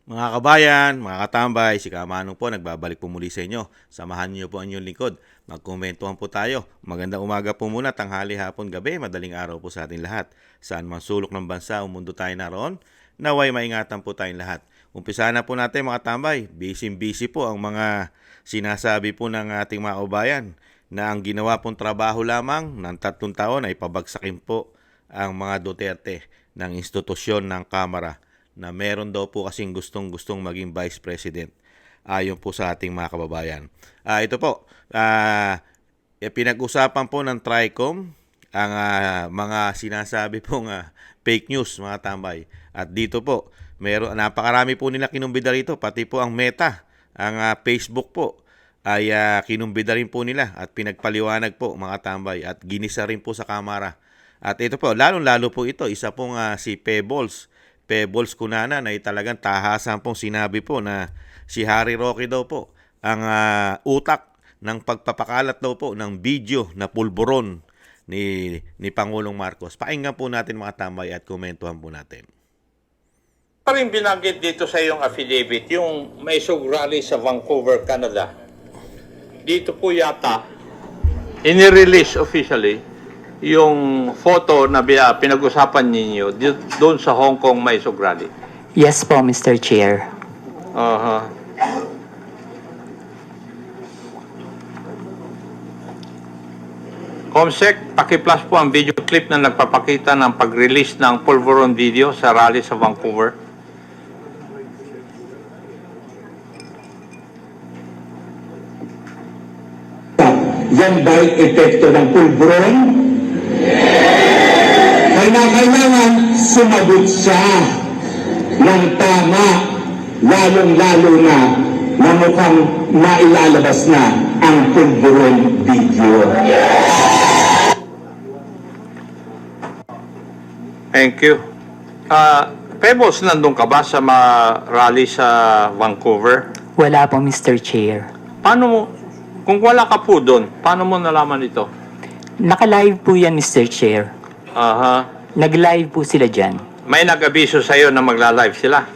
Mga kabayan, mga katambay, si Kamanong po nagbabalik po muli sa inyo. Samahan niyo po ang inyong lingkod. Magkomentuhan po tayo. Magandang umaga po muna, tanghali, hapon, gabi, madaling araw po sa ating lahat. Saan man sulok ng bansa o mundo tayo naroon, naway maingatan po tayong lahat. Umpisa na po natin mga tambay. Busy po ang mga sinasabi po ng ating mga kabayan na ang ginawa pong trabaho lamang ng 3 taon ay pabagsakin po ang mga Duterte ng institusyon ng Kamara na meron daw po kasing gustong maging Vice President ayon po sa ating mga kababayan. Ito po, pinag-usapan po ng TRICOM ang mga sinasabi pong fake news mga tambay. At dito po, napakarami po nila kinumbida rito, pati po ang Meta, ang Facebook po ay kinumbida rin po nila at pinagpaliwanag po mga tambay at ginisa rin po sa Kamara. At ito po, lalong-lalo po ito, isa pong si Pebbles Cunanan ay talagang tahasan pong sinabi po na si Harry Roque daw po ang utak ng pagpapakalat daw po ng video na pulburon ni Pangulong Marcos. Pakinggan po natin mga tambay at komentuhan po natin. Pa rin binanggit dito sa iyong affidavit, yung may rally sa Vancouver, Canada. Dito po yata, inirelease officially, yung photo na pinag-usapan ninyo doon sa Hong Kong may rally. Yes po, Mr. Chair. Comsec, paki-plus po ang video clip na nagpapakita ng pag-release ng pulveron video sa rally sa Vancouver. Yan ba'y epekto ng pulburon? Kailangan sumagot siya ng tama, lalong-lalo na mukhang mailalabas na ang pulburon video. Thank you. Pebbles, nandun ka ba sa rally sa Vancouver? Wala po, Mr. Chair. Paano mo, kung wala ka po doon, paano mo nalaman ito? Naka-live po yan, Mr. Chair. Nag-live po sila dyan. May nag-abiso sa'yo na magla-live sila?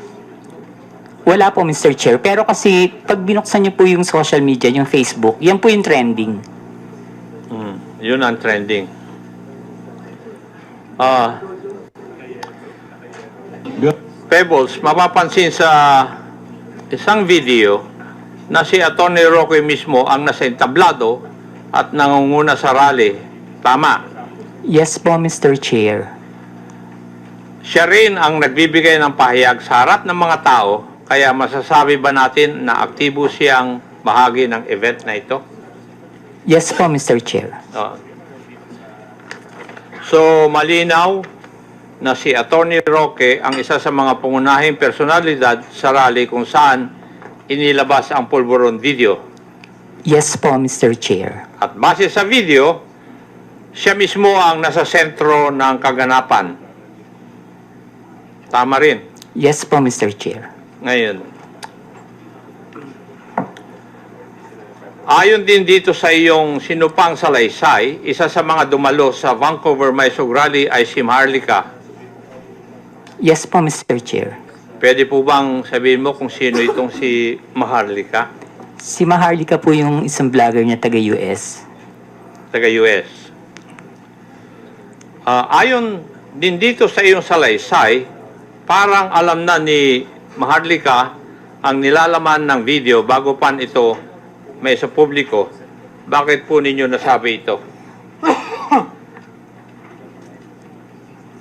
Wala po, Mr. Chair. Pero kasi, pag binuksan niyo po yung social media, yung Facebook, yan po yung trending. Yun ang trending. Pebbles, mapapansin sa isang video na si Atty. Roque mismo ang nasa entablado at nangunguna sa rally. Tama. Yes po, Mr. Chair. Siya rin ang nagbibigay ng pahayag sa harap ng mga tao, kaya masasabi ba natin na aktibo siyang bahagi ng event na ito? Yes po, Mr. Chair. So, malinaw na si Atty. Roque ang isa sa mga pangunahing personalidad sa rally kung saan inilabas ang pulburon video. Yes po, Mr. Chair. At base sa video, siya mismo ang nasa sentro ng kaganapan. Tama rin. Yes po, Mr. Chair. Ngayon, ayon din dito sa iyong sinupang salaysay, isa sa mga dumalo sa Vancouver Maisog Rally ay si Maharlika. Yes po, Mr. Chair. Pwede po bang sabihin mo kung sino itong si Maharlika? Si Maharlika po yung isang vlogger niya taga-US. Taga-US. Ayon din dito sa iyong salaysay, parang alam na ni Maharlika ang nilalaman ng video bago pa ito may sa publiko. Bakit po ninyo nasabi ito?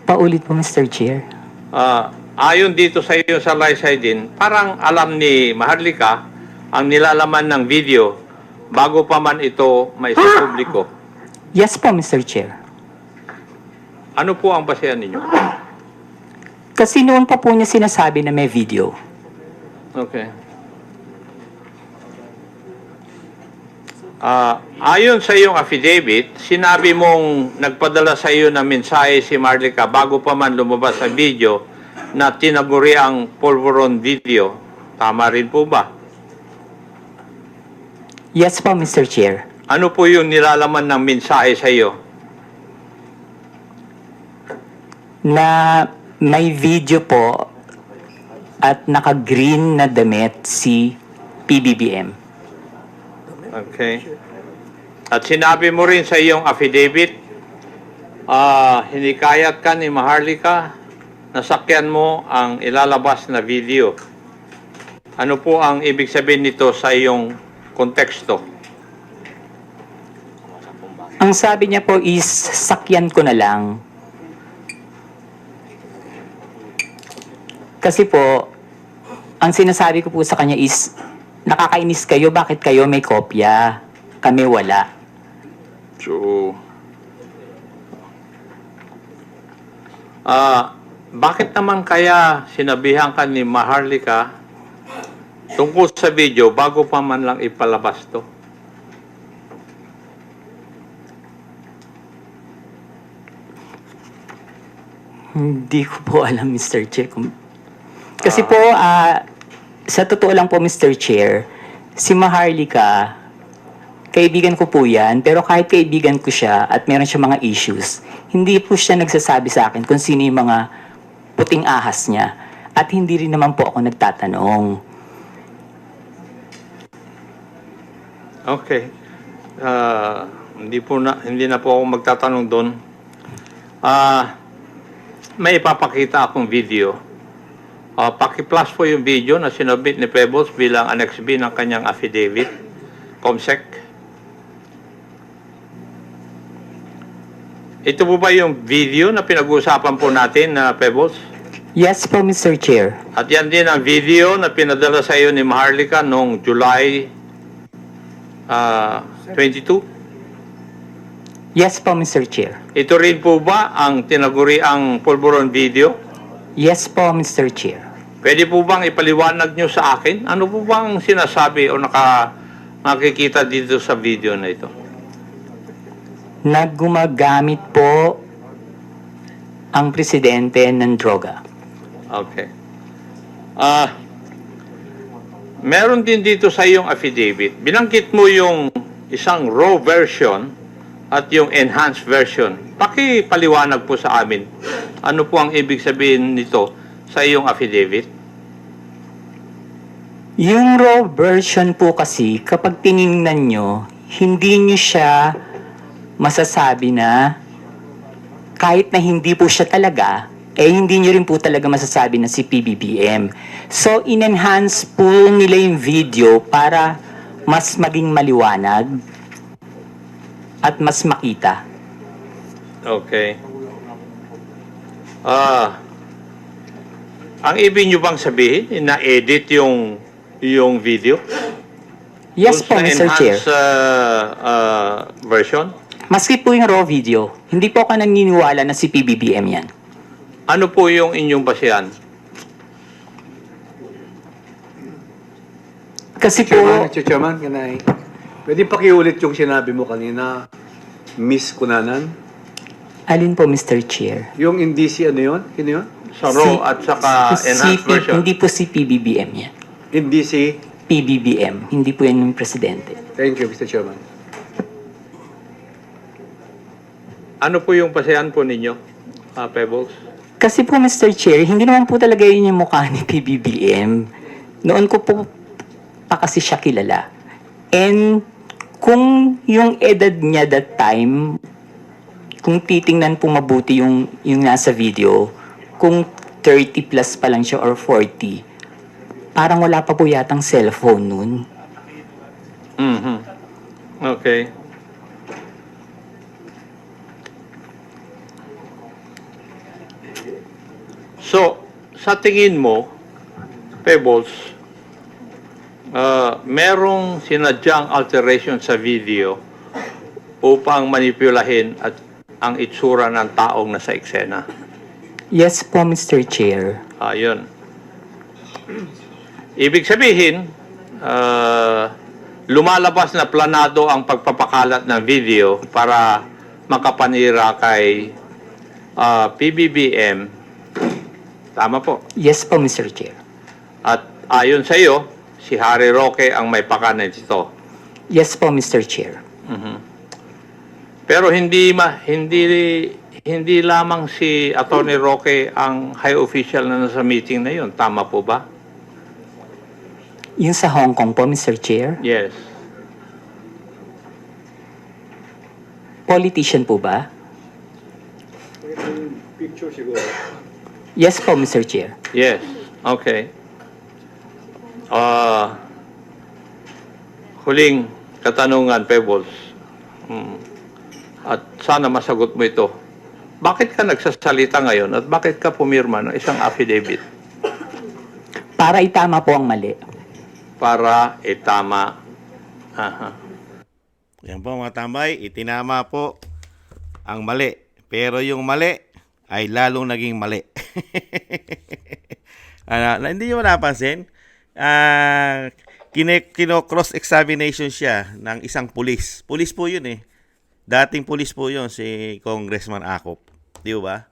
Paulit po, Mr. Chair. Ayon dito sa iyong salaysay din, parang alam ni Maharlika ang nilalaman ng video bago pa man ito may sa publiko. Yes po, Mr. Chair. Ano po ang basehan ninyo? Kasi noon pa po niya sinasabi na may video. Okay. Ayon sa iyong affidavit, sinabi mong nagpadala sa iyo ng mensahe si Maharlika bago pa man lumabas sa video na tinaguri ang pulveron video. Tama rin po ba? Yes po, Mr. Chair. Ano po yung nilalaman ng mensahe sa iyo? Na may video po at naka-green na damit si PBBM. Okay. At sinabi mo rin sa iyong affidavit, hinikayat ka ni Maharlika, nasakyan mo ang ilalabas na video. Ano po ang ibig sabihin nito sa iyong konteksto? Ang sabi niya po is, sakyan ko na lang. Kasi po, ang sinasabi ko po sa kanya is, nakakainis kayo, bakit kayo may kopya? Kami wala. So, bakit naman kaya sinabihan ka ni Maharlika tungkol sa video bago pa man lang ipalabas to? Hindi ko po alam, Mr. Chair. Kasi po, sa totoo lang po, Mr. Chair, si Maharlika, kaibigan ko po yan, pero kahit kaibigan ko siya at meron siya mga issues, hindi po siya nagsasabi sa akin kung sino yung mga puting ahas niya. At hindi rin naman po ako nagtatanong. Okay. Hindi na po ako magtatanong doon. May ipapakita akong video. Paki-plus po yung video na sinubmit ni Pebbles bilang Annex B ng kanyang affidavit. COMSEC. Ito po ba yung video na pinag-uusapan po natin na Pebbles? Yes po, Mr. Chair. At yan din ang video na pinadala sa iyo ni Maharlika noong July 22. Yes po, Mr. Chair. Ito rin po ba ang tinaguriang pulburon video? Yes po, Mr. Chair. Pwede po bang ipaliwanag nyo sa akin? Ano po bang sinasabi o nakikita dito sa video na ito? Naggumagamit po ang presidente ng droga. Okay. Meron din dito sa iyong affidavit. Binanggit mo yung isang raw version at yung enhanced version. Pakipaliwanag po sa amin. Ano po ang ibig sabihin nito sa iyong affidavit? Yung raw version po kasi, kapag tiningnan nyo, hindi nyo siya masasabi na kahit na hindi po siya talaga, hindi nyo rin po talaga masasabi na si PBBM. So, in-enhance po nila yung video para mas maging maliwanag at mas makita. Okay. Ang ibig nyo bang sabihin, na-edit yung video? Yes po, Dun Mr. sa Chair. enhanced version? Maski po yung raw video, hindi po ako naniniwala na si PBBM yan. Ano po yung inyong basihan? Kasi Chairman, po, Mr. Chairman, pwede pakiulit yung sinabi mo kanina, Miss Kunanan? alin po, Mr. Chair? Yung indisi, ano yun? Sino yun? Sa raw at saka enhanced version? Hindi po si PBBM yan. Indisi. PBBM, hindi po yan yung presidente. Thank you, Mr. Chairman. Ano po yung basihan po ninyo, Pebbles? Kasi po, Mr. Chair, hindi naman po talaga yun yung mukha ni PBBM. Noon ko po pa kasi siya kilala. And kung yung edad niya that time, kung titingnan po mabuti yung nasa video, kung 30 plus pa lang siya or 40, parang wala pa po yatang cellphone nun. Mm-hmm. Okay. So, sa tingin mo, Pebbles, merong sinadyang alteration sa video upang manipulahin at ang itsura ng taong nasa eksena. Yes po, Mr. Chair. Ayun. Ibig sabihin, lumalabas na planado ang pagpapakalat ng video para makapanira kay PBBM. Tama po. Yes po, Mr. Chair. At ayon sa iyo, si Harry Roque ang may pakanan dito. Yes po, Mr. Chair. Pero hindi hindi lamang si Attorney Roque ang high official na nasa meeting na yun. Tama po ba? Yung sa Hong Kong po, Mr. Chair, Yes. politician po ba? Picture siguro. Yes po, Mr. Chair. Yes. Okay. Huling katanungan, Pebbles. At sana masagot mo ito. Bakit ka nagsasalita ngayon at bakit ka pumirma ng isang affidavit Para itama po ang mali. para itama? Aha. Yan po mga tambay, itinama po ang mali. Pero yung mali ay lalong naging mali. Hindi nyo napansin? Kino-cross-examination siya ng isang pulis. Pulis po yun eh. Dating pulis po yun si Congressman Acop. Di ba?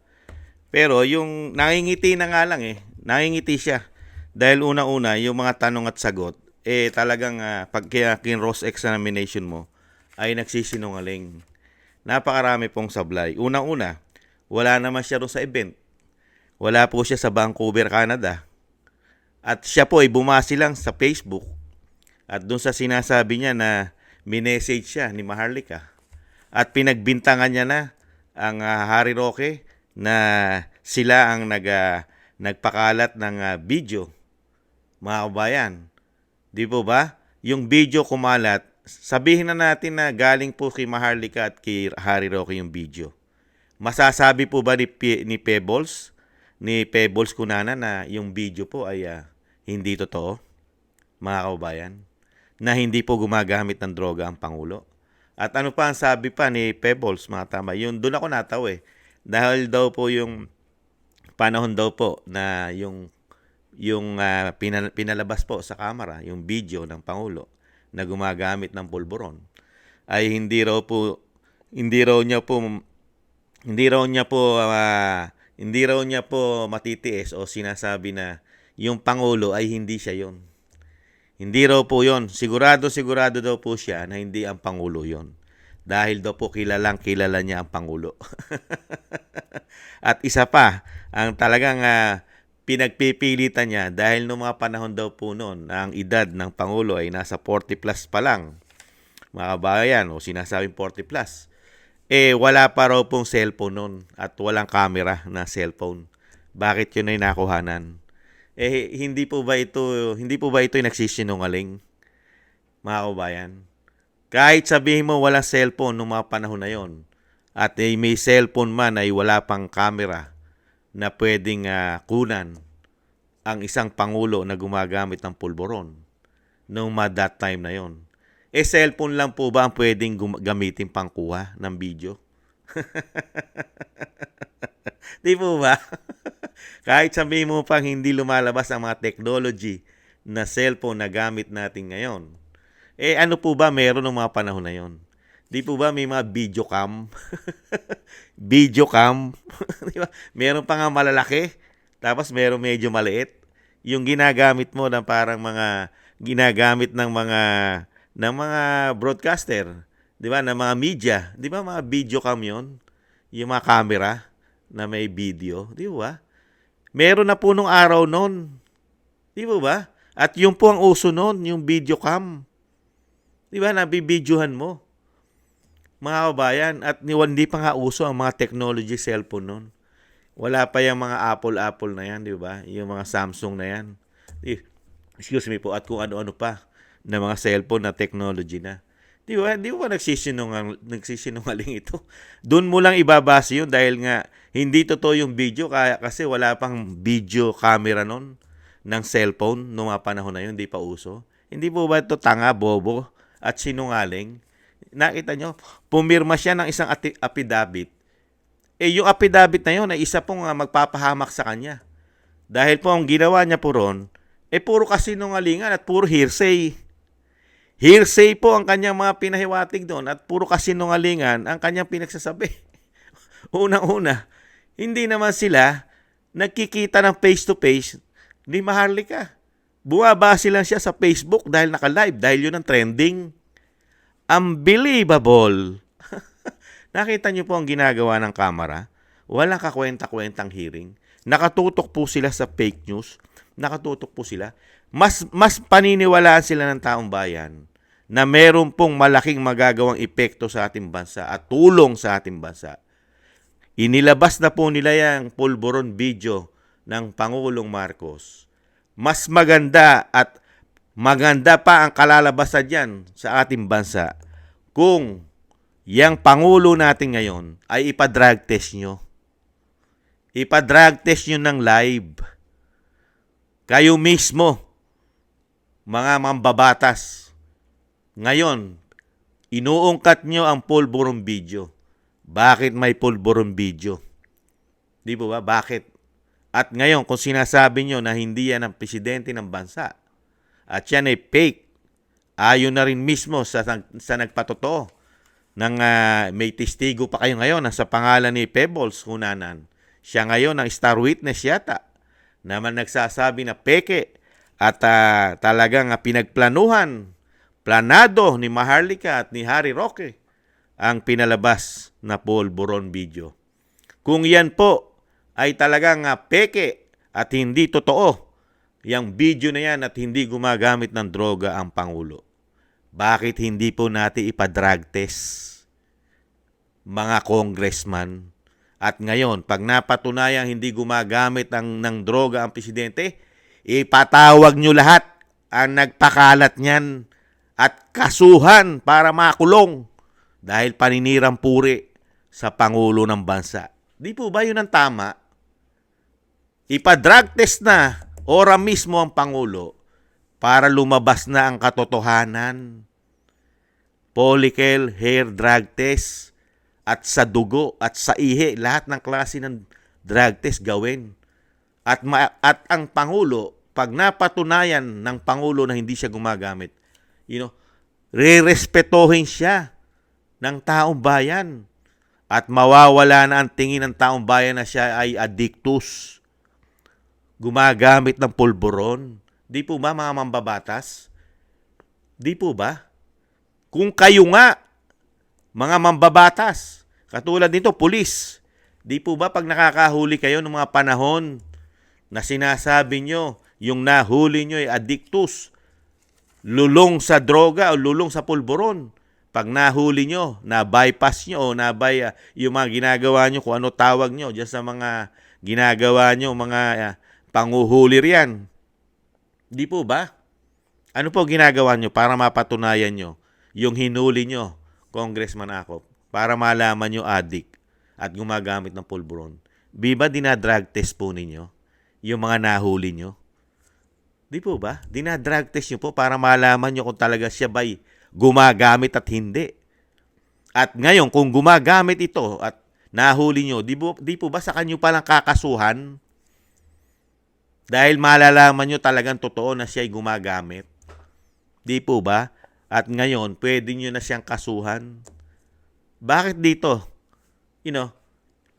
Pero yung nangingiti na nga lang eh. Nangingiti siya. Dahil una-una, yung mga tanong at sagot, talagang pag kin-cross-examination mo, ay nagsisinungaling. Napakarami pong sablay. Una-una, wala naman siya rin sa event. Wala po siya sa Vancouver, Canada. At siya po ay bumasi lang sa Facebook. At doon sa sinasabi niya na minessage siya ni Maharlika. At pinagbintangan niya na ang Harry Roque na sila ang nagpakalat ng video. Mga kabayan, di po ba? Yung video kumalat, sabihin na natin na galing po kay Maharlika at kay Harry Roque yung video. Masasabi po ba ni Pebbles, Kunana na yung video po ay hindi totoo? Mga kabayan, na hindi po gumagamit ng droga ang Pangulo. At ano pa ang sabi pa ni Pebbles, mga tama, yun doon ako natawa eh. Dahil daw po yung panahon daw po na yung pinalabas po sa kamera, yung video ng Pangulo na gumagamit ng pulburon, ay hindi raw niya po matitiis o sinasabi na yung Pangulo ay hindi siya yon. Hindi raw po yon. Sigurado daw po siya na hindi ang Pangulo yon. Dahil daw po kilala niya ang Pangulo. At isa pa, ang talagang pinagpipilitan niya dahil noong mga panahon daw po noon, ang edad ng Pangulo ay nasa 40 plus pa lang. Mga kabayan, o sinasabing 40 plus. Wala pa raw pong cellphone noon at walang camera na cellphone. Bakit yun ay nakuhanan? Hindi po ba ito yung nagsisinungaling, mga kabayan? Kahit sabihin mo walang cellphone noong mga panahon na yon, at may cellphone man ay wala pang camera na pwedeng kunan ang isang Pangulo na gumagamit ng pulburon noong that time na yon. Cellphone lang po ba ang pwedeng gamitin pangkuha ng video? Di po ba? Kahit sabihin mo pang hindi lumalabas ang mga technology na cellphone na gamit natin ngayon. Ano po ba meron ng mga panahon na yon? Di po ba may mga video cam? Video cam? Di ba? Meron pa nga malalaki, tapos meron medyo maliit. Yung ginagamit mo na parang ginagamit ng mga broadcaster, di ba, ng mga media. Di ba mga video cam yon? Yung mga camera na may video, di ba? Meron na po nung araw noon. Di ba? At yung po ang uso noon, yung video cam. Di ba, nabibidyohan mo. Mga kabayan, at hindi pa nga uso ang mga technology cellphone noon. Wala pa yung mga Apple na yan, di ba? Yung mga Samsung na yan. Excuse me po, at kung ano-ano pa na mga cellphone na technology na. Di ba nagsisinungaling ito? Doon mo lang ibabase yun dahil nga hindi totoo yung video kasi wala pang video camera noon ng cellphone noong mga panahon na yun, hindi pa uso. Hindi po ba ito tanga, bobo at sinungaling? Nakita nyo, pumirma siya ng isang affidavit. Yung affidavit na yun ay isa pong magpapahamak sa kanya. Dahil po ang ginawa niya po ron, puro kasinungalingan at puro hearsay. Hearsay po ang kanyang mga pinahiwatig doon at puro kasinungalingan ang kanyang pinagsasabi. Unang-una, hindi naman sila nagkikita ng face-to-face ni Maharlika. Bumabase lang siya sa Facebook dahil naka-live, dahil yun ang trending. Unbelievable. Nakita niyo po ang ginagawa ng Kamara? Walang kakwenta-kwentang hearing. Nakatutok po sila sa fake news. Nakatutok po sila. Mas paniniwalaan sila ng taong bayan na meron pong malaking magagawang epekto sa ating bansa at tulong sa ating bansa. Inilabas na po nila yung pulburon video ng Pangulong Marcos. Mas maganda at maganda pa ang kalalabasan diyan sa ating bansa kung yang Pangulo natin ngayon ay ipa-drug test nyo. Ipa-drug test nyo ng live. Kayo mismo, mga mambabatas. Ngayon, inuungkat nyo ang pulburon video. Bakit may pulburon video? Di po ba? Bakit? At ngayon, kung sinasabi nyo na hindi yan ang presidente ng bansa, at yan ay fake, ayon na rin mismo sa nagpatotoo, may testigo pa kayo ngayon, nasa pangalan ni Pebbles Hunanan. Siya ngayon ang star witness yata, naman nagsasabi na peke at talagang planado ni Maharlika at ni Harry Roque ang pinalabas na pulburon video. Kung yan po ay talagang peke at hindi totoo, yung video na yan at hindi gumagamit ng droga ang Pangulo, bakit hindi po natin ipa-drug test, mga congressman? At ngayon, pag napatunayang hindi gumagamit ng droga ang presidente, ipatawag nyo lahat ang nagpakalat niyan at kasuhan para makulong dahil paninirang puri sa Pangulo ng bansa. Di po ba yun ang tama? Ipa-drug test na ora mismo ang Pangulo para lumabas na ang katotohanan. Follicle hair drug test at sa dugo at sa ihi, lahat ng klase ng drug test gawin. At ang Pangulo, pag napatunayan ng Pangulo na hindi siya gumagamit, re-respetohin siya ng taong bayan at mawawala na ang tingin ng taong bayan na siya ay addictus, gumagamit ng pulburon. Di po ba, mga mambabatas? Di po ba? Kung kayo nga, mga mambabatas, katulad nito, pulis, di po ba pag nakakahuli kayo ng mga panahon na sinasabi nyo, yung nahuli nyo ay addictus, lulong sa droga o lulong sa pulburon, pag nahuli nyo, na-bypass nyo o yung mga ginagawa nyo, kung ano tawag nyo, dyan sa mga ginagawa nyo, mga panguhuli riyan. Di po ba? Ano po ginagawa nyo para mapatunayan nyo yung hinuli nyo, Congressman Acop, para malaman nyo addict at gumagamit ng pulburon? Di ba dinadrug test po ninyo yung mga nahuli nyo? Di po ba? Dinadrug test nyo po para malaman nyo kung talaga siya ba'y gumagamit at hindi. At ngayon, kung gumagamit ito at nahuli nyo, di po ba sa kanyo palang kakasuhan? Dahil malalaman nyo talagang totoo na siya ay gumagamit. Di po ba? At ngayon, pwede nyo na siyang kasuhan. Bakit dito?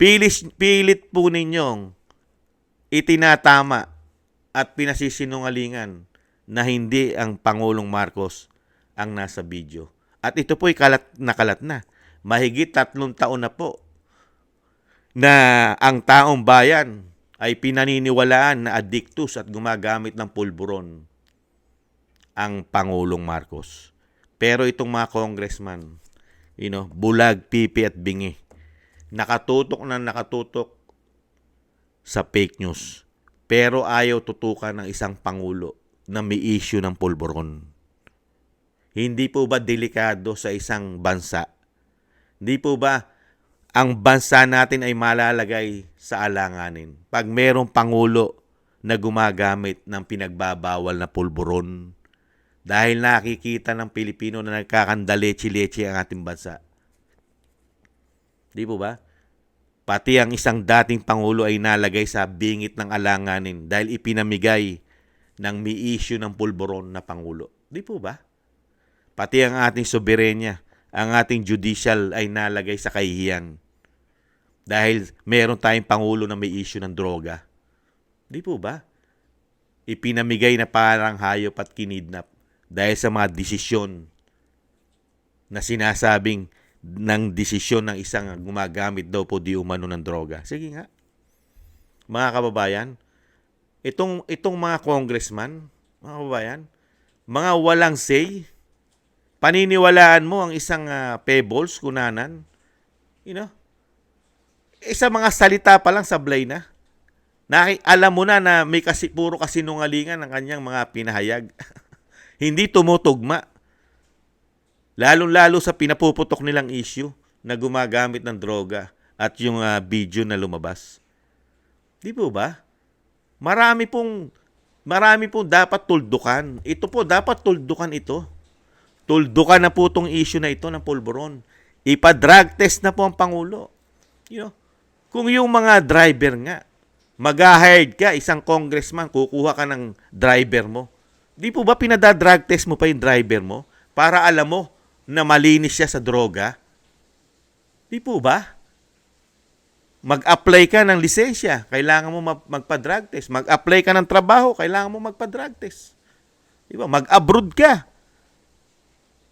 Pilit po ninyong itinatama at pinasisinungalingan na hindi ang Pangulong Marcos ang nasa video. At ito po'y kalat na. Mahigit 3 taon na po na ang taong bayan ay pinaniniwalaan na addictus at gumagamit ng pulburon ang Pangulong Marcos. Pero itong mga congressman, bulag, pipi at bingi, nakatutok sa fake news. Pero ayaw tutukan ng isang Pangulo na may issue ng pulburon. Hindi po ba delikado sa isang bansa? Hindi po ba ang bansa natin ay malalagay sa alanganin pag mayroong Pangulo na gumagamit ng pinagbabawal na pulburon? Dahil nakikita ng Pilipino na nagkakandaleche-leche ang ating bansa. Di po ba? Pati ang isang dating Pangulo ay nalagay sa bingit ng alanganin dahil ipinamigay ng may issue ng pulburon na Pangulo. Di po ba? Pati ang ating soberenya, ang ating judicial ay nalagay sa kahihiyan dahil meron tayong Pangulo na may issue ng droga. Di po ba? Ipinamigay na parang hayop at kinidnap dahil sa mga desisyon na sinasabing ng desisyon ng isang gumagamit daw po di umano ng droga. Sige nga. Mga kababayan, itong mga congressman, mga kababayan, mga walang say, paniniwalaan mo ang isang pebbles, kunanan, sa mga salita pa lang sablay na. Alam mo na may puro kasinungalingan ng kanyang mga pinahayag. Hindi tumutugma. Lalong-lalo sa pinapuputok nilang issue na gumagamit ng droga at yung video na lumabas. Di po ba? Marami pong dapat tuldukan. Ito po, dapat tuldukan ito. Tuldukan na po itong issue na ito ng pulburon. Ipa-drug test na po ang Pangulo. Kung yung mga driver nga, mag-hired ka, isang congressman, kukuha ka ng driver mo. Di po ba pinada-drug test mo pa yung driver mo para alam mo na malinis siya sa droga? Di po ba? Mag-apply ka ng lisensya, kailangan mo magpa-drug test. Mag-apply ka ng trabaho, kailangan mo magpa-drug test. Di ba? Mag-abroad ka.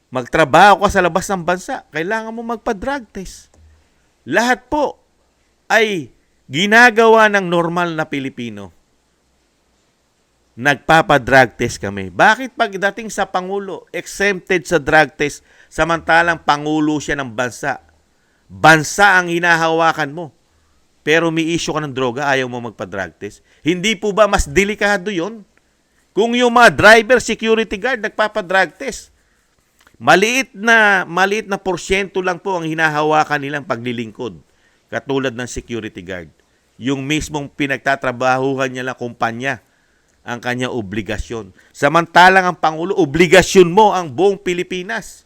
Magtrabaho ka sa labas ng bansa, kailangan mo magpa-drug test. Lahat po ay ginagawa ng normal na Pilipino. Nagpapa-drug test kami. Bakit pagdating sa Pangulo, exempted sa drug test, samantalang Pangulo siya ng bansa? Bansa ang hinahawakan mo. Pero may issue ka ng droga, ayaw mo magpa-drug test. Hindi po ba mas delikado yon? Kung yung mga driver, security guard, nagpapa-drug test, maliit na porsyento lang po ang hinahawakan nilang paglilingkod. Katulad ng security guard. Yung mismong pinagtatrabahuhan niya lang kumpanya ang kanyang obligasyon. Samantalang ang Pangulo, obligasyon mo ang buong Pilipinas.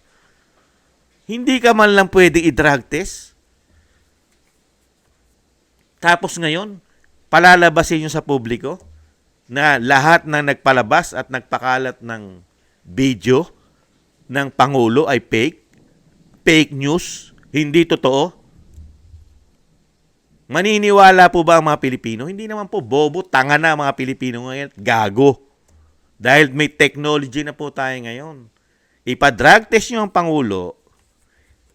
Hindi ka man lang pwede i-drug test. Tapos ngayon, palalabasin nyo sa publiko na lahat na nagpalabas at nagpakalat ng video ng Pangulo ay fake news, hindi totoo. Maniniwala po ba ang mga Pilipino? Hindi naman po, bobo, tanga na ang mga Pilipino ngayon, gago. Dahil may technology na po tayo ngayon. Ipa-drug test nyo ang Pangulo,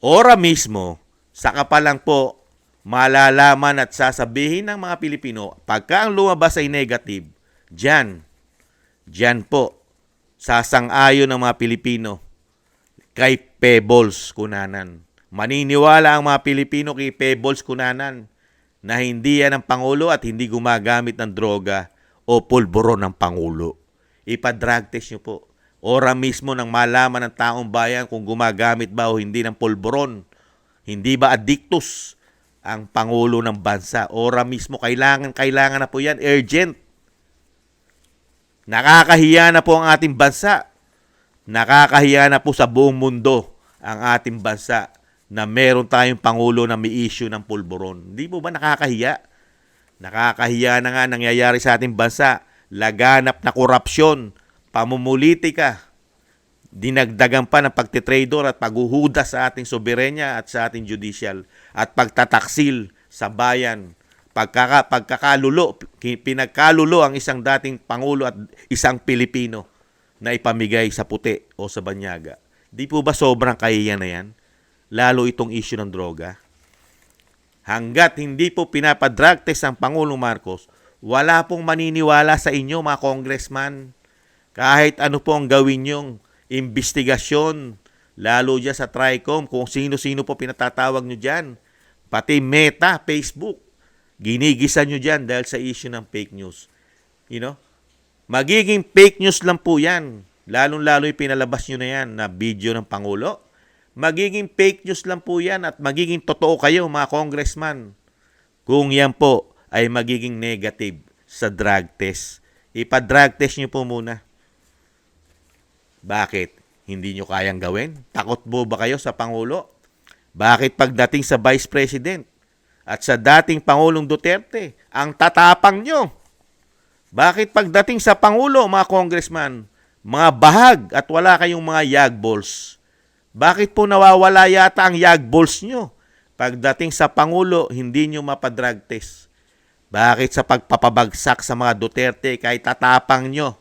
ora mismo, saka pa lang po, malalaman at sasabihin ng mga Pilipino, pagka ang lumabas ay negative, dyan po, sasang-ayon ng mga Pilipino kay Pebbles Kunanan. Maniniwala ang mga Pilipino kay Pebbles Kunanan na hindi yan ang Pangulo at hindi gumagamit ng droga o pulburon ng Pangulo. Ipa-drug test nyo po. Ora mismo nang malaman ng taong bayan kung gumagamit ba o hindi ng pulburon. Hindi ba addictus ang Pangulo ng bansa. Ora mismo, kailangan na po yan. Urgent. Nakakahiya na po ang ating bansa. Nakakahiya na po sa buong mundo ang ating bansa na meron tayong Pangulo na may issue ng pulburon. Hindi po ba nakakahiya? Nakakahiya na nga nangyayari sa ating bansa. Laganap na korupsyon, pamumulitika, dinagdagan pa ng pagtitrador at paghuhudas sa ating soberenya at sa ating judicial at pagtataksil sa bayan. Pinagkalulo ang isang dating Pangulo at isang Pilipino na ipamigay sa puti o sa banyaga. Di po ba sobrang kahiya na yan? Lalo itong issue ng droga. Hanggat hindi po pinapadrug test ang Pangulong Marcos, wala pong maniniwala sa inyo mga congressman. Kahit ano po ang gawin nyong investigasyon, lalo dyan sa TRICOM, kung sino-sino po pinatatawag nyo dyan. Pati Meta, Facebook, ginigisan nyo dyan dahil sa issue ng fake news. Magiging fake news lang po yan. Lalong-lalo yung pinalabas nyo na yan na video ng Pangulo. Magiging fake news lang po yan at magiging totoo kayo mga congressman kung yan po ay magiging negative sa drug test. Ipa-drug test nyo po muna. Bakit? Hindi nyo kayang gawin? Takot po ba kayo sa Pangulo? Bakit pagdating sa Vice President at sa dating Pangulong Duterte, ang tatapang nyo? Bakit pagdating sa Pangulo, mga congressman, mga bahag at wala kayong mga yagballs? Bakit po nawawala yata ang yagballs nyo? Pagdating sa Pangulo, hindi nyo mapadrug test. Bakit sa pagpapabagsak sa mga Duterte kahit tatapang nyo?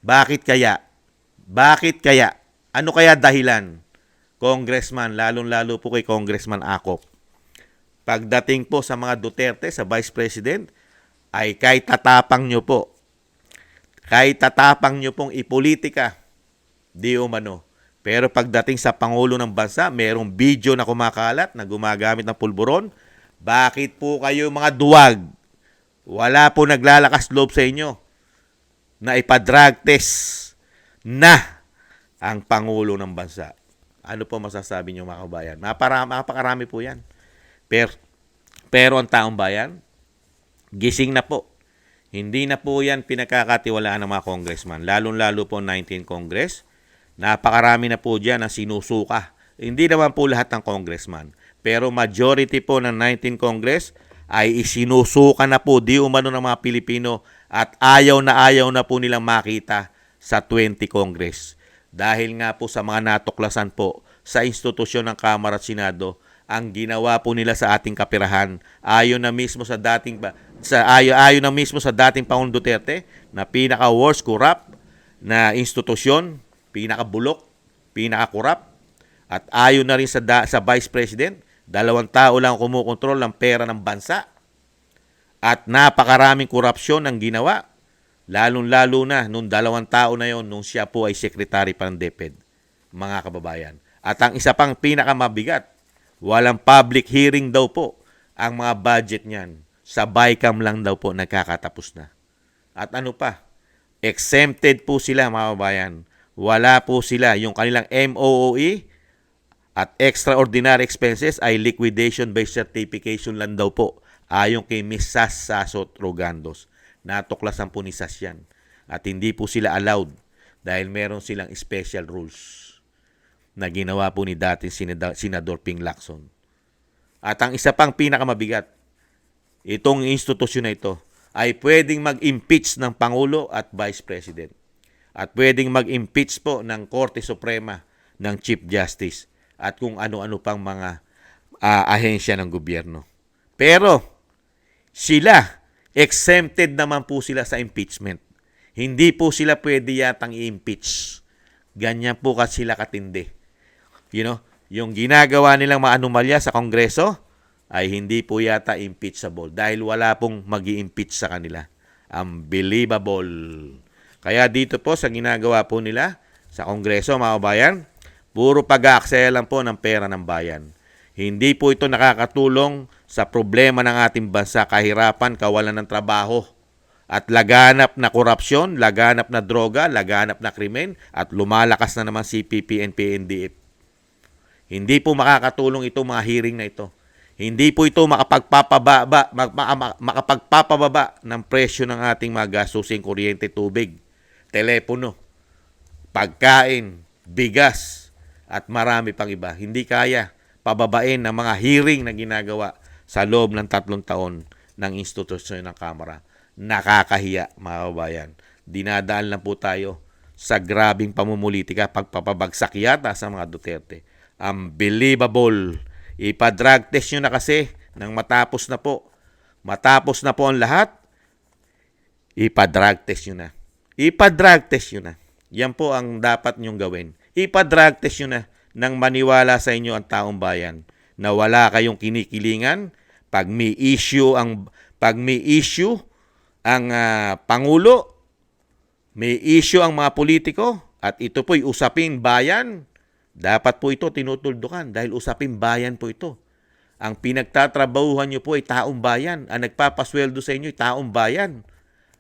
Bakit kaya? Bakit kaya? Ano kaya dahilan? congressman, lalong-lalo po kay Congressman Acop. Pagdating po sa mga Duterte, sa Vice President, ay kahit tatapang nyo pong ipolitika, di umano. Pero pagdating sa Pangulo ng Bansa, merong video na kumakalat na gumagamit ng pulburon. Bakit po kayo mga duwag? Wala po naglalakas loob sa inyo na ipadrag test na ang Pangulo ng Bansa. Ano po masasabi niyo mga kabayan? Napakarami po yan. Pero ang taong bayan, gising na po. Hindi na po yan pinagkakatiwalaan ng mga congressman. Lalong-lalo po 19 Congress. Napakarami na po dyan na sinusuka. Hindi naman po lahat ng congressman. Pero majority po ng 19 Congress ay isinusuka na po di umano ng mga Pilipino at ayaw na po nilang makita sa 20 Congress. Dahil nga po sa mga natuklasan po sa institusyon ng Kamara at Senado, ang ginawa po nila sa ating kapirahan ayon na mismo sa dating Pangulong Duterte na pinaka-worst corrupt na institusyon, pinaka-bulok, pinaka-corrupt, at ayon na rin sa Vice President, 2 tao lang kumukontrol ng pera ng bansa at napakaraming korupsyon ang ginawa, lalong-lalo na nung 2 tao na yon nung siya po ay sekretary pa ng DepEd, mga kababayan. At ang isa pang pinakamabigat, walang public hearing daw po ang mga budget niyan. Sa BICAM lang daw po nagkakatapos na. At ano pa, exempted po sila mga kababayan. Wala po sila. Yung kanilang MOOE at extraordinary expenses ay liquidation by certification lang daw po. Ayon kay Ms. Sas Sasot Rogandos. Natuklasan po ni Sas yan. At hindi po sila allowed dahil meron silang special rules na ginawa po ni dating Senador Ping Lacson. At ang isa pang pinakamabigat, itong institusyon na ito ay pwedeng mag-impeach ng Pangulo at Vice President. At pwedeng mag-impeach po ng Korte Suprema ng Chief Justice at kung ano-ano pang mga ahensya ng gobyerno. Pero sila, exempted naman po sila sa impeachment. Hindi po sila pwede yatang i-impeach. Ganyan po kasi sila katindi. Yung ginagawa nilang mga anomalya sa Kongreso ay hindi po yata impeachable dahil wala pong magi-impeach sa kanila. Unbelievable. Kaya dito po sa ginagawa po nila sa Kongreso, mga kabayan, puro pag-aaksaya lang po ng pera ng bayan. Hindi po ito nakakatulong sa problema ng ating bansa, kahirapan, kawalan ng trabaho, at laganap na korupsyon, laganap na droga, laganap na krimen, at lumalakas na naman CPP and PNDF. Hindi po makakatulong ito mga hearing na ito. Hindi po ito makapagpapababa ng presyo ng ating mga gastusin, kuryente, tubig, telepono, pagkain, bigas, at marami pang iba. Hindi kaya pababain ng mga hearing na ginagawa sa loob ng 3 taon ng institusyon ng Kamara. Nakakahiya, mga kababayan. Dinadaan lang po tayo sa grabing pamumulitika, pagpapabagsak yata sa mga Duterte. Unbelievable. Ipa-drug test nyo na kasi nang matapos na po. Matapos na po ang lahat, ipa-drug test nyo na. Ipa-drug test nyo na. Yan po ang dapat nyong gawin. Ipa-drug test nyo na nang maniwala sa inyo ang taong bayan na wala kayong kinikilingan pag may issue ang Pangulo, may issue ang mga politiko, at ito po'y usaping bayan. Dapat po ito tinutuldukan dahil usaping bayan po ito. Ang pinagtatrabahuhan nyo po ay taong bayan. Ang nagpapasweldo sa inyo ay taong bayan.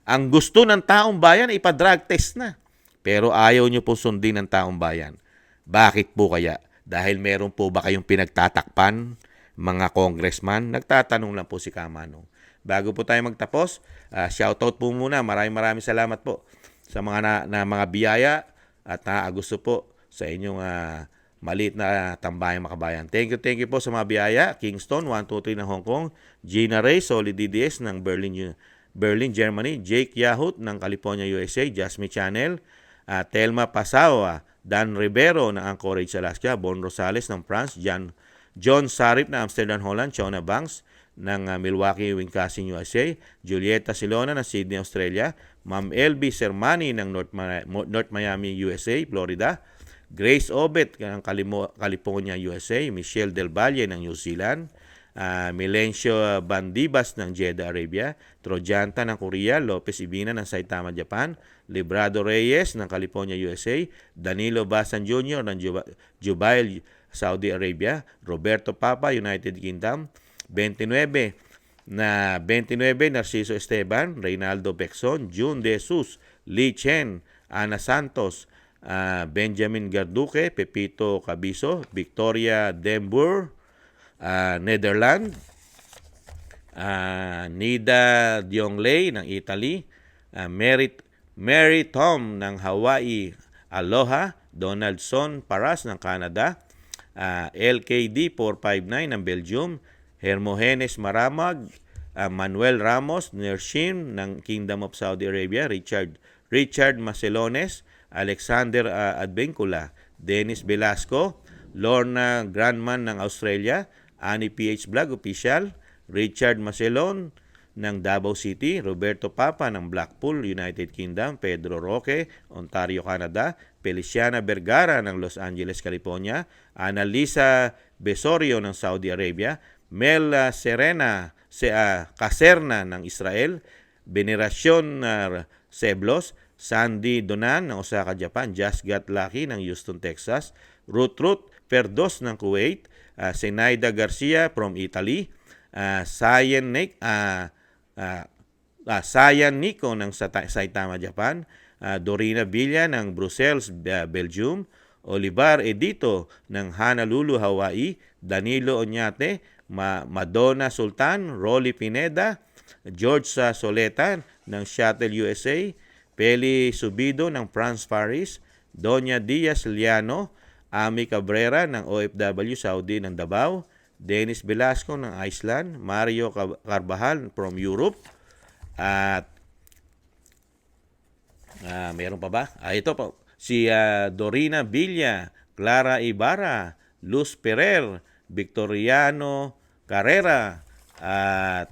Ang gusto ng taong bayan ay ipa-drug test na. Pero ayaw nyo po sundin ng taong bayan. Bakit po kaya? Dahil meron po ba kayong pinagtatakpan, mga congressman? Nagtatanong lang po si Kamanong. Bago po tayo magtapos, shoutout po muna. Maraming salamat po sa mga mga biyaya at gusto po sa inyong maliit na tambayang makabayan. Thank you po sa mga biyaya. Kingston, 123 ng Hong Kong. Gina Ray, Solid DDS ng Berlin, Germany. Jake Yahut ng California, USA. Jasmine Channel. Telma Pasao, Dan Rivero ng Anchorage, Alaska. Bon Rosales ng France. John Sarip ng Amsterdam, Holland. Chona Banks ng Milwaukee, Wisconsin, USA. Julieta Silona ng Sydney, Australia. Ma'am LB Sermani ng North Miami, USA, Florida. Grace Obet ng California, USA, Michelle Del Valle ng New Zealand, Milencio Bandibas ng Jeddah, Arabia, Trojanta ng Korea, Lopez Ibina ng Saitama, Japan, Librado Reyes ng California, USA, Danilo Basan Jr. ng Jubail, Saudi Arabia, Roberto Papa, United Kingdom, 29, Narciso Esteban, Reynaldo Becson, June De Jesus, Lee Chen, Ana Santos, Benjamin Garduque, Pepito Cabiso, Victoria Dembur, Netherlands, Nida Diongley ng Italy, Mary Tom ng Hawaii, Aloha, Donaldson Paras ng Canada, LKD 459 ng Belgium, Hermogenes Maramag, Manuel Ramos Nershim ng Kingdom of Saudi Arabia, Richard Macelones, Alexander Adbencula, Dennis Velasco, Lorna Grandman ng Australia, Annie PH Vlog Official, Richard Macelon ng Davao City, Roberto Papa ng Blackpool, United Kingdom, Pedro Roque, Ontario, Canada, Feliciana Vergara ng Los Angeles, California, Annalisa Besorio ng Saudi Arabia, Mel Caserna ng Israel, Veneracion Seblos, Sandy Donan ng Osaka, Japan, Just Got Lucky ng Houston, Texas, Ruth Perdos ng Kuwait, Zenaida Garcia from Italy, Sayan Nico ng Saitama, Japan, Dorina Villa ng Brussels, Belgium, Olivar Edito ng Honolulu, Hawaii, Danilo Oñate, Madonna Sultan, Rolly Pineda, George Soleta ng Shuttle, USA, Peli Subido ng France, Paris, Doña Diaz Liano, Ami Cabrera ng OFW Saudi ng Davao, Dennis Velasco ng Iceland, Mario Carvajal from Europe, at meron pa ba? Ito po, si Dorina Villa, Clara Ibarra, Luz Ferrer, Victoriano Carrera, at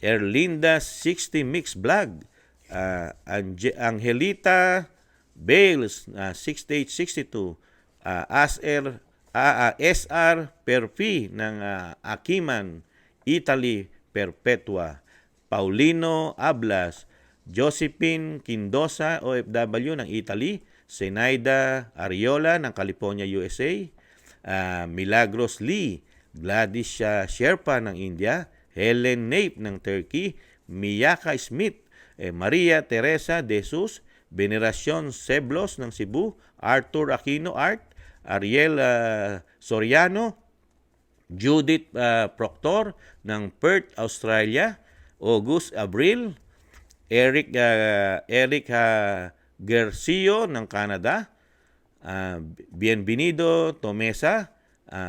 Erlinda 60 Mix Vlog, Angelita Bales, 6862, SR Perfi ng Akiman, Italy, Perpetua, Paulino Ablas, Josephine Quindosa, OFW ng Italy, Zenaida Ariola ng California, USA, Milagros Lee, Gladys Sherpa ng India, Helen Nape ng Turkey, Miyaka Smith, Maria Teresa De Jesus, Veneracion Seblos ng Cebu, Arthur Aquino Art, Ariel Soriano, Judith Proctor ng Perth, Australia, August Abril, Eric Gercio ng Canada, Bienvenido Tomesa,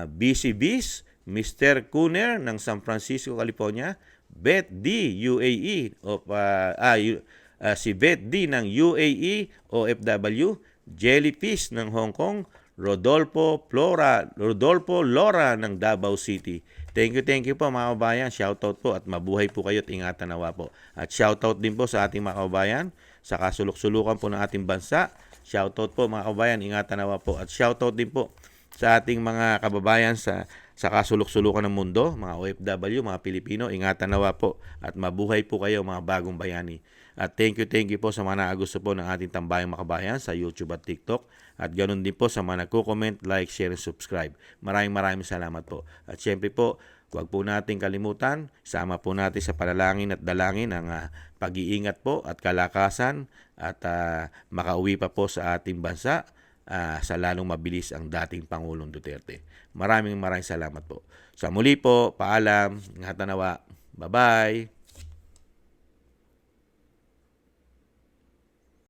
BC Bis, Mr. Kuner ng San Francisco, California, Beth D, UAE, si Beth D ng UAE, OFW, Jellyfish ng Hong Kong, Rodolfo Lora ng Davao City. Thank you po mga kabayan. Shoutout po at mabuhay po kayo at ingatan nawa po. At shoutout din po sa ating mga kabayan sa kasulok-sulukan po ng ating bansa. Shoutout po mga kabayan, ingatan nawa po. At shoutout din po sa ating mga kababayan sa kasulok-sulukan ng mundo, mga OFW, mga Pilipino, ingatan nawa po at mabuhay po kayo mga bagong bayani. At thank you po sa mga naagusto po ng ating tambayang makabayan sa YouTube at TikTok. At ganoon din po sa mga nagko-comment, like, share, and subscribe. Maraming salamat po. At syempre po, huwag po nating kalimutan, sama po natin sa panalangin at dalangin ang pag-iingat po at kalakasan at makauwi pa po sa ating bansa sa lalong mabilis ang dating Pangulong Duterte. Maraming salamat po. Sa muli po, paalam, ingatan nawa. Bye-bye.